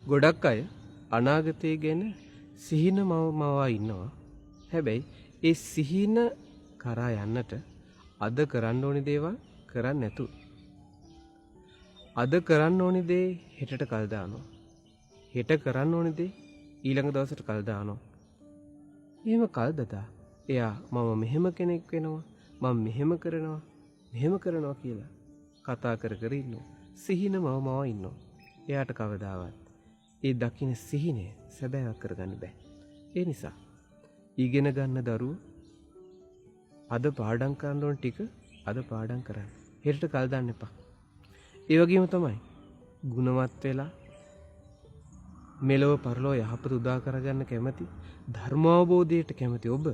ගොඩක් අය අනාගතය ගැන සිහින මවා ඉන්නවා. හැබැයි ඒ සිහින කරා යන්නට අද කරන්න ඕනි දේවල් කරන්න නැතු. අද කරන්න ඕනි දේ හෙටට කල් දානවා. හෙට කරන්න ඕනි දේ ඊළඟ දවසට කල් දානවා. එහෙම කල් දදා එයා මම මෙහෙම කෙනෙක් වෙනවා, මම මෙහෙම කරනවා කියලා කතා කර කර ඉන්නවා. සිහින මවා ඉන්නවා. එයාට කවදාවත් ඒ දකින්න සිහිනය සැබෑවක් කරගන්න බෑ. ඒ නිසා ඉගෙන ගන්න දරුවෝ අද පාඩම් කරන්න ඕන ටික අද පාඩම් කරන්න. හෙටට කල් දාන්න එපා. ඒ වගේම තමයි ගුණවත් වෙලා මෙලොව පරලොව යහපත උදා කරගන්න කැමති, ධර්මාවබෝධයට කැමති ඔබ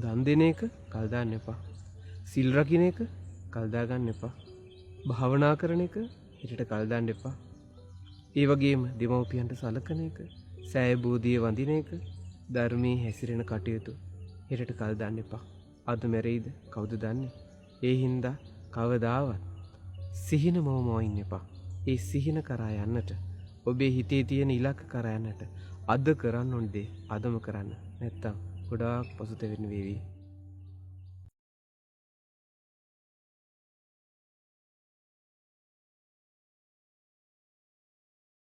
දන් දෙන එක කල් දාන්න එපා. සිල් රකින්න එක කල් දාගන්න එපා. භාවනා කරන එක හෙටට කල් දාන්න එපා. ඒ වගේම දෙමව්පියන්ට සලකන එක, සෑය බෝධිය වඳින එක, ධර්මයේ හැසිරෙන කටයුතු හෙටට කල් දාන්න එපා. අද මැරෙයිද කවුද දන්නේ? ඒ හින්දා කවදාවත් සිහින මවමව ඉන්න එපා. ඒ සිහින කරා යන්නට, ඔබේ හිතේ තියෙන ඉලක්ක කරා යන්නට අද කරන්න ඕන දේ අදම කරන්න. නැත්තම් ගොඩාක් පසුතැවෙන්න වේවි.